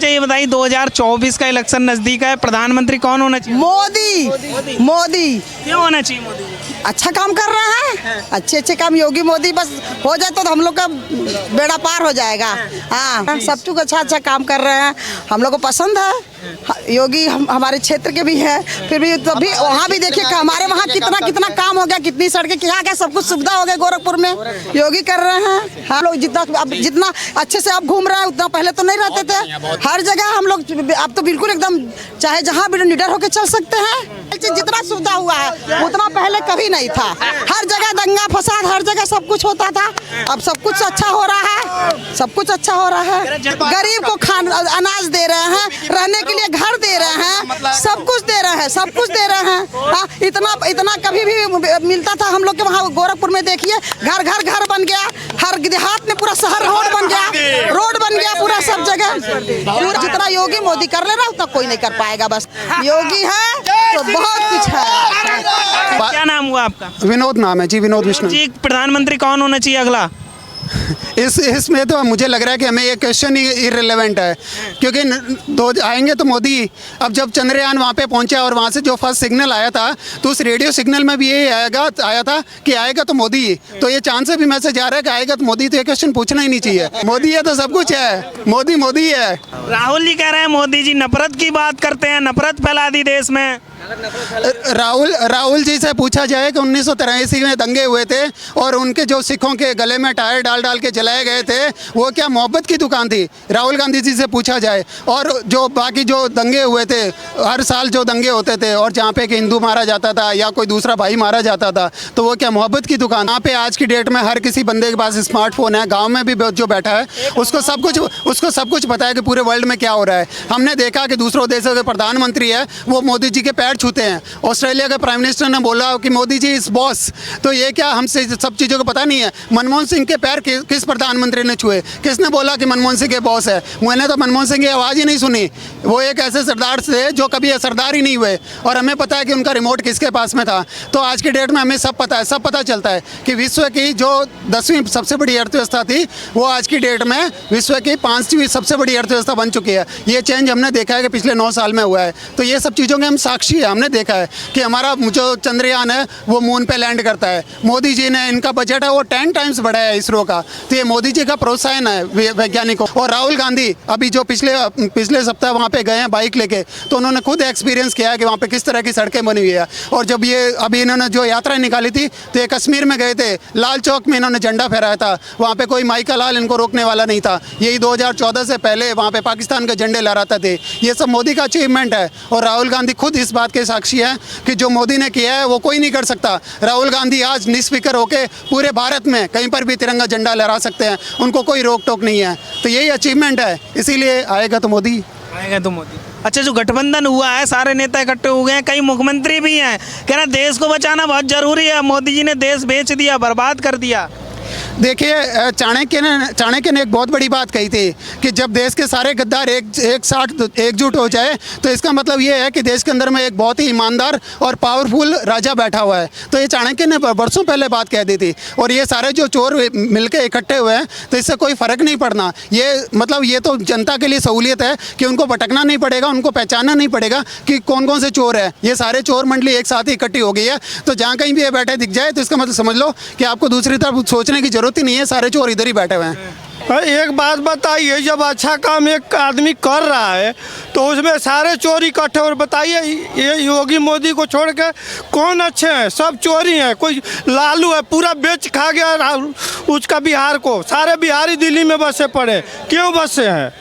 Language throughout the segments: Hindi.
अच्छा ये बताइए 2024 का इलेक्शन नजदीक है, प्रधानमंत्री कौन होना चाहिए? मोदी। मोदी क्यों होना चाहिए मोदी? अच्छा काम कर रहा है, अच्छे अच्छे काम योगी मोदी बस हो जाए तो हम लोग का बेड़ा पार हो जाएगा। हाँ, सब कुछ अच्छा अच्छा काम कर रहे हैं, हम लोग को पसंद है। योगी हमारे क्षेत्र के भी है, फिर भी तभी वहाँ भी देखिए हमारे वहाँ कितना कितना काम हो गया, कितनी सड़कें क्या क्या सब कुछ सुविधा हो गया गोरखपुर में, योगी कर रहे हैं। हम लोग जितना अच्छे से अब घूम रहे हैं उतना पहले तो नहीं रहते थे। हर जगह हम लोग अब तो बिल्कुल एकदम चाहे जहाँ भी निडर होकर चल सकते हैं। जितना सुविधा हुआ है उतना पहले कभी नहीं था। हर जगह दंगा फसाद, हर जगह सब कुछ होता था, अब सब कुछ अच्छा हो रहा है, सब कुछ अच्छा हो रहा है। गरीब को अनाज दे रहे हैं, रहने के लिए घर दे रहे हैं, सब कुछ दे रहे हैं, सब कुछ दे रहे हैं। इतना कभी भी मिलता था हम लोग के वहाँ गोरखपुर में देखिए घर घर घर बन गया, हर देहात में पूरा शहर रोड बन गया पूरा सब जगह। जितना योगी मोदी कर ले रहा उतना कोई नहीं कर पाएगा। बस योगी है तो बहुत कुछ है। क्या नाम हुआ आपका? विनोद नाम है जी, विनोद विष्णु जी। प्रधानमंत्री कौन होना चाहिए अगला? इसमें तो मुझे लग रहा है कि हमें ये क्वेश्चन ही इररिलेवेंट है, क्योंकि दो आएंगे तो मोदी। अब जब चंद्रयान वहाँ पे पहुँचा और वहाँ से जो फर्स्ट सिग्नल आया था तो उस रेडियो सिग्नल में भी यही आया था कि आएगा तो मोदी ही। तो ये चांद से भी मैसेज आ रहा है कि आएगा तो मोदी। तो ये क्वेश्चन पूछना ही नहीं चाहिए, मोदी है तो सब कुछ है, मोदी मोदी है। राहुल जी कह रहे हैं मोदी जी नफरत की बात करते हैं, नफरत फैला दी देश में। राहुल जी से पूछा जाए कि 1983 में दंगे हुए थे और उनके जो सिखों के गले में टायर डाल डाल के जलाए गए थे वो क्या मोहब्बत की दुकान थी? राहुल गांधी जी से पूछा जाए। और जो बाकी जो दंगे हुए थे, हर साल जो दंगे होते थे और जहाँ पे कि हिंदू मारा जाता था या कोई दूसरा भाई मारा जाता था, तो वो क्या मोहब्बत की दुकान? यहाँ पे आज की डेट में हर किसी बंदे के पास स्मार्टफोन है, गाँव में भी जो बैठा है उसको सब कुछ पता है कि पूरे वर्ल्ड में क्या हो रहा है। हमने देखा कि दूसरों देशों के प्रधानमंत्री है वो मोदी जी के पैर छूते हैं। ऑस्ट्रेलिया के प्राइम मिनिस्टर ने बोला कि मोदी जी इज बॉस। तो ये क्या हमसे सब चीज़ों को पता नहीं है? मनमोहन सिंह के पैर किस प्रधानमंत्री ने छुए? किसने बोला कि मनमोहन सिंह के बॉस है? मैंने तो मनमोहन सिंह की आवाज़ ही नहीं सुनी। वो एक ऐसे सरदार थे जो कभी सरदार ही नहीं हुए और हमें पता है कि उनका रिमोट किसके पास में था। तो आज की डेट में हमें सब पता है, सब पता चलता है कि विश्व की जो 10वीं सबसे बड़ी अर्थव्यवस्था थी वो आज की डेट में विश्व की 5वीं सबसे बड़ी अर्थव्यवस्था बन चुकी है। ये चेंज हमने देखा है कि पिछले 9 साल में हुआ है। तो ये सब चीज़ों के हम साक्षी है। हमने देखा है कि हमारा जो चंद्रयान है वो मून पे लैंड करता है। मोदी जी ने इनका बजट है वो 10 टाइम्स बढ़ाया है इसरो का। तो ये मोदी जी का प्रोत्साहन है वैज्ञानिकों। और राहुल गांधी अभी जो पिछले सप्ताह वहाँ पे गए हैं बाइक लेके, तो उन्होंने खुद एक्सपीरियंस किया है कि वहाँ पे किस तरह की सड़कें बनी हुई है। और जब ये अभी इन्होंने जो यात्रा निकाली थी तो ये कश्मीर में गए थे, लाल चौक में इन्होंने झंडा फहराया था। वहाँ पे कोई माइका लाल इनको रोकने वाला नहीं था। यही 2014 से पहले वहाँ पे पाकिस्तान के झंडे लहराते थे। ये सब मोदी का अचीवमेंट है और राहुल गांधी खुद इस बात के साक्षी है कि जो मोदी ने किया है वो कोई नहीं कर सकता। राहुल गांधी आज निष्फिक्र होकर पूरे भारत में कहीं पर भी तिरंगा झंडा लहरा सकते हैं, उनको कोई रोक टोक नहीं है। तो यही अचीवमेंट है, इसीलिए आएगा तो मोदी। आएगा तो मोदी। अच्छा, जो गठबंधन हुआ है सारे नेता इकट्ठे हो गए हैं, कई मुख्यमंत्री भी हैं, कह रहे देश को बचाना बहुत जरूरी है, मोदी जी ने देश बेच दिया, बर्बाद कर दिया। देखिए चाणक्य ने एक बहुत बड़ी बात कही थी कि जब देश के सारे गद्दार एक साथ एकजुट हो जाए तो इसका मतलब ये है कि देश के अंदर में एक बहुत ही ईमानदार और पावरफुल राजा बैठा हुआ है। तो ये चाणक्य ने बरसों पहले बात कह दी थी। और ये सारे जो चोर मिलकर इकट्ठे हुए हैं तो इससे कोई फ़र्क नहीं पड़ना। ये तो जनता के लिए सहूलियत है कि उनको भटकना नहीं पड़ेगा, उनको पहचानना नहीं पड़ेगा कि कौन कौन से चोर है। ये सारे चोर मंडली एक साथ ही इकट्ठी हो गई है। तो जहाँ कहीं भी ये बैठे दिख जाए तो इसका मतलब समझ लो कि आपको दूसरी तरफ सोचने की जरूरत ही नहीं है, सारे चोर इधर ही बैठे हुए हैं। एक बात बताइए, जब अच्छा काम एक आदमी कर रहा है तो उसमें सारे चोर इकट्ठे, और बताइए ये योगी मोदी को छोड़ के कौन अच्छे हैं? सब चोरी हैं। कोई लालू है पूरा बेच खा गया उसका बिहार को, सारे बिहारी दिल्ली में बसे पड़े। क्यों बसे हैं?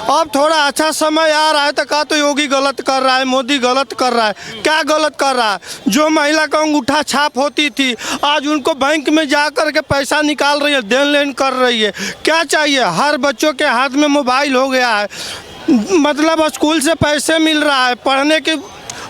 अब थोड़ा अच्छा समय आ रहा है तो कहा तो योगी गलत कर रहा है, मोदी गलत कर रहा है। क्या गलत कर रहा है? जो महिला का अंगूठा छाप होती थी आज उनको बैंक में जा कर के पैसा निकाल रही है, देन लेन कर रही है। क्या चाहिए? हर बच्चों के हाथ में मोबाइल हो गया है, मतलब स्कूल से पैसे मिल रहा है, पढ़ने के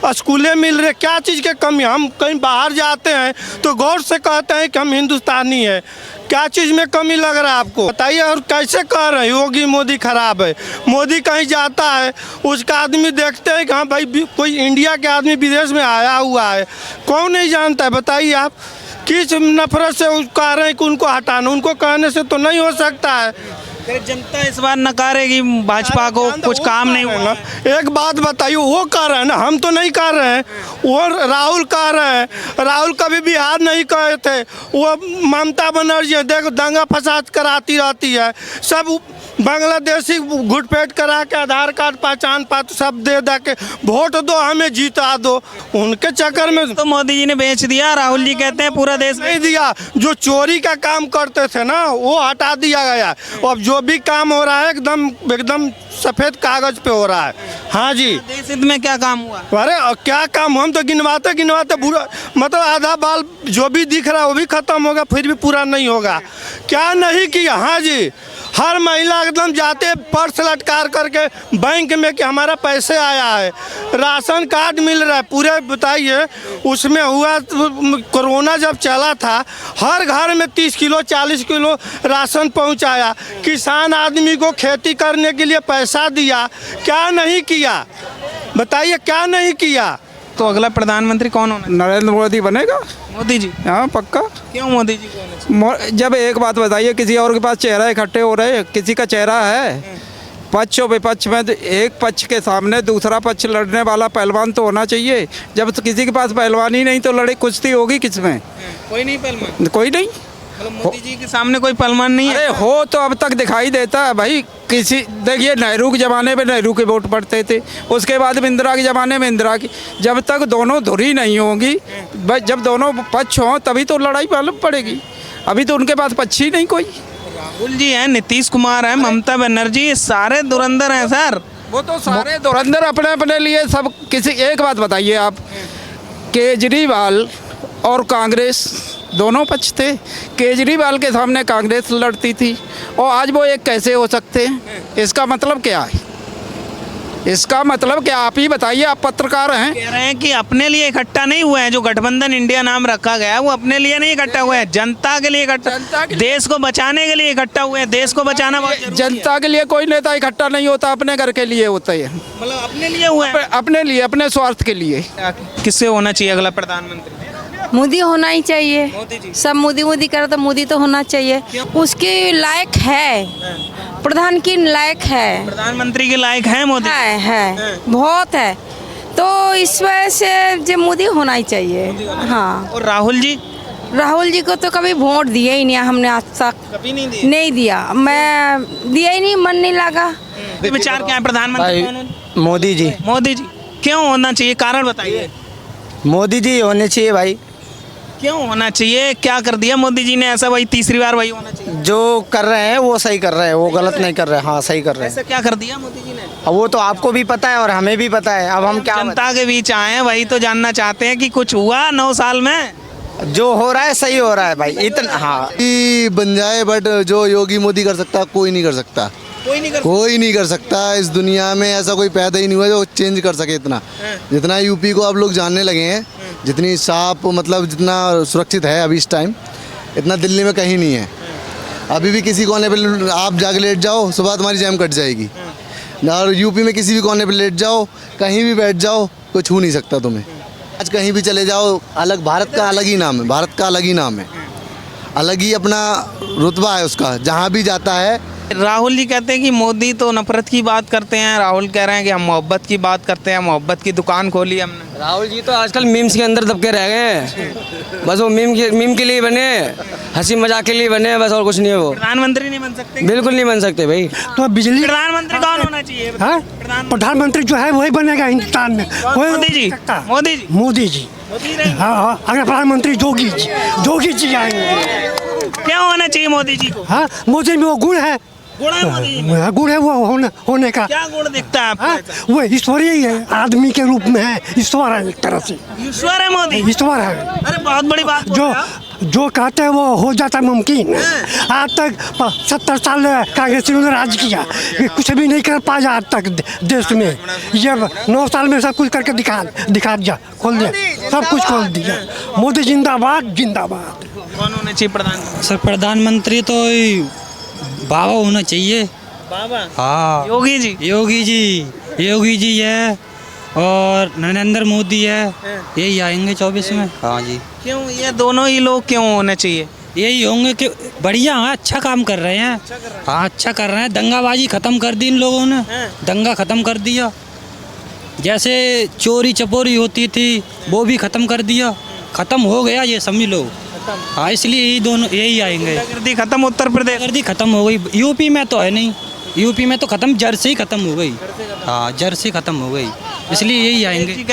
स्कूलें मिल रहे। क्या चीज़ की कमी? हम कहीं बाहर जाते हैं तो गौर से कहते हैं कि हम हिंदुस्तानी हैं। क्या चीज़ में कमी लग रहा है आपको बताइए? और कैसे कह रहे हैं योगी मोदी खराब है? मोदी कहीं जाता है उसका आदमी देखते हैं कि हाँ भाई कोई इंडिया के आदमी विदेश में आया हुआ है, कौन नहीं जानता है? बताइए आप किस नफरत से कह रहे हैं कि उनको हटाना? उनको कहने से तो नहीं हो सकता है। अगर जनता इस बार नकारेगी भाजपा को, कुछ काम नहीं हुआ। एक बात बताइए, वो कह रहे हैं ना, हम तो नहीं कह रहे हैं, वो राहुल कह रहे हैं। राहुल कभी बिहार नहीं कहे थे, वो ममता बनर्जी देखो दंगा फसाद कराती रहती है, सब बांग्लादेशी घुटपेट करा के आधार कार्ड पहचान पत्र सब दे के वोट दो, हमें जीता दो, उनके चक्कर में तो मोदी जी ने बेच दिया, राहुल जी कहते हैं पूरा देश नहीं दिया। जो चोरी का काम करते थे ना, वो हटा दिया गया। अब जो भी काम हो रहा है एकदम एकदम सफेद कागज पे हो रहा है। हाँ जी, देश हित में क्या काम हुआ? अरे क्या काम, हम तो गिनवाते गिनवाते बुरा, मतलब आधा बाल जो भी दिख रहा है वो भी खत्म होगा, फिर भी पूरा नहीं होगा। क्या नहीं किया? हाँ जी, हर महिला एकदम जाते पर्स लटकार करके बैंक में कि हमारा पैसे आया है, राशन कार्ड मिल रहा है पूरे। बताइए, उसमें हुआ कोरोना जब चला था, हर घर में 30 किलो 40 किलो राशन पहुंचाया, किसान आदमी को खेती करने के लिए पैसा दिया। क्या नहीं किया बताइए, क्या नहीं किया? तो अगला प्रधानमंत्री कौन होना चाहिए? नरेंद्र मोदी बनेगा। मोदी जी। हाँ पक्का। क्यों मोदी जी को होना चाहिए? जब एक बात बताइए, किसी और के पास चेहरा इकट्ठे हो रहे हैं, किसी का चेहरा है पक्ष और विपक्ष में, तो एक पक्ष के सामने दूसरा पक्ष लड़ने वाला पहलवान तो होना चाहिए। जब तो किसी के पास पहलवान ही नहीं तो लड़ाई कुश्ती होगी किसमें? कोई नहीं पहलवान, कोई नहीं। मतलब मोदी जी के सामने कोई पहलवान नहीं है। अरे हो तो अब तक दिखाई देता है भाई। किसी देखिए, नेहरू के ज़माने में नेहरू के वोट पड़ते थे, उसके बाद इंदिरा के ज़माने में इंदिरा की। जब तक दोनों धुरी नहीं होंगी, जब दोनों पक्ष हों तभी तो लड़ाई मालूम पड़ेगी। अभी तो उनके पास पक्ष ही नहीं कोई। राहुल जी हैं, नीतीश कुमार है, ममता बनर्जी, ये सारे धुरंधर हैं सर। वो तो सारे धुरंधर अपने अपने लिए सब। किसी एक बात बताइए आप, केजरीवाल और कांग्रेस दोनों पक्ष थे। केजरीवाल के सामने कांग्रेस लड़ती थी और आज वो एक कैसे हो सकते हैं? इसका मतलब क्या है? इसका मतलब क्या? आप ही बताइए, आप पत्रकार हैं। कह रहे हैं कि अपने लिए इकट्ठा नहीं हुए हैं, जो गठबंधन इंडिया नाम रखा गया है वो अपने लिए नहीं इकट्ठा हुए हैं, जनता के लिए इकट्ठा, देश को बचाने के लिए इकट्ठा हुए हैं। देश को बचाना बहुत जरूरी है। जनता के लिए कोई नेता इकट्ठा नहीं होता, अपने घर के लिए होता है। मतलब अपने लिए हुए हैं। अपने लिए, अपने स्वार्थ के लिए। किससे होना चाहिए अगला प्रधानमंत्री? मोदी होना ही चाहिए। मोदी जी। सब मोदी मोदी करे तो मोदी तो होना चाहिए। उसके लायक है, प्रधान की लायक है, प्रधानमंत्री के लायक है मोदी? है बहुत है। तो इस वजह से जो मोदी होना ही चाहिए। हाँ, और राहुल जी? राहुल जी को तो कभी वोट दिया ही नहीं हमने आज तक। कभी नहीं दिए? नहीं दिया, मैं दिया ही नहीं, मन नहीं लगा। विचार क्या है प्रधानमंत्री कौन होना? मोदी जी। मोदी जी। क्यों होना चाहिए, कारण बताइए। मोदी जी होने चाहिए भाई। क्यों होना चाहिए? क्या कर दिया मोदी जी ने ऐसा? वही तीसरी बार वही होना चाहिए? जो कर रहे हैं वो सही कर रहे हैं, वो गलत नहीं कर रहे हैं। हाँ सही कर रहे हैं। ऐसा क्या कर दिया मोदी जी ने? अब वो तो आपको भी पता है और हमें भी पता है। अब हम क्या जनता के बीच आए हैं, वही तो जानना चाहते हैं कि कुछ हुआ 9 साल में। जो हो रहा है सही हो रहा है भाई, इतना। हाँ कि बन जाए, बट जो योगी मोदी कर सकता कोई नहीं कर सकता। कोई नहीं कर सकता। इस दुनिया में ऐसा कोई पैदा ही नहीं हुआ जो चेंज कर सके इतना। जितना यूपी को आप लोग जानने लगे हैं, जितनी साफ, मतलब जितना सुरक्षित है अभी इस टाइम, इतना दिल्ली में कहीं नहीं है। अभी भी किसी कोने पे आप जाके लेट जाओ, सुबह तुम्हारी जैम कट जाएगी। और यूपी में किसी भी कोने पे लेट जाओ, कहीं भी बैठ जाओ, कोई छू नहीं सकता तुम्हें। आज कहीं भी चले जाओ, अलग भारत का अलग ही नाम है, भारत का अलग ही नाम है, अलग ही अपना रुतबा है उसका जहाँ भी जाता है। राहुल जी कहते हैं कि मोदी तो नफरत की बात करते हैं, राहुल कह रहे हैं कि हम मोहब्बत की बात करते हैं, मोहब्बत की दुकान खोली हमने। राहुल जी तो आजकल मीम्स के अंदर दबके रह गए हैं। बस वो मीम के लिए बने, हंसी मजाक के लिए बने, बस और कुछ नहीं है। वो प्रधानमंत्री नहीं बन सकते? बिल्कुल नहीं बन सकते भाई। तो बिजली प्रधानमंत्री कौन होना चाहिए? प्रधानमंत्री जो है वही बनेगा हिंदुस्तान में। मोदी जी। मोदी जी। मोदी जी। हाँ, अगर प्रधानमंत्री जोगी जी आएंगे। क्या होना चाहिए मोदी जी को? हाँ, मोदी में वो गुण है, गुण है मोदी जी में? गुण है वो होने का। क्या गुण दिखता है आपको? हाँ, वो ईश्वरीय ही है, आदमी के रूप में है, ईश्वर है एक तरह से। ईश्वर है मोदी? ईश्वर है। अरे बहुत बड़ी बात बोल रहे हो आप। जो कहते हैं वो हो जाता मुमकिन। आज तक 70 साल कांग्रेसियों ने राज किया, कुछ भी नहीं कर पाया आज तक देश में। ये 9 साल में सब कुछ करके दिखा दिया, खोल दिया, सब कुछ खोल दिया। मोदी जिंदाबाद जिंदाबाद। कौन होना चाहिए प्रधानमंत्री? सर प्रधानमंत्री तो बाबा होना चाहिए। बाबा? हाँ, योगी जी। योगी जी है और नरेंद्र मोदी है, यही आएंगे 24 में। हाँ जी। क्यों ये दोनों ही लोग क्यों होने चाहिए? यही होंगे कि बढ़िया है, अच्छा काम कर रहे हैं। हाँ अच्छा कर रहे हैं। दंगाबाजी ख़त्म कर दी इन लोगों ने, दंगा ख़त्म कर दिया। जैसे चोरी चपोरी होती थी वो भी ख़त्म कर दिया, ख़त्म हो गया ये समझ लो। हाँ इसलिए यही आएंगे। गुंडागर्दी खत्म उत्तर प्रदेश। गुंडागर्दी खत्म हो गई, यूपी में तो है नहीं, यूपी में तो खत्म, जड़ से ही खत्म हो गई। हाँ जड़ से खत्म हो गई, इसलिए यही आएंगे।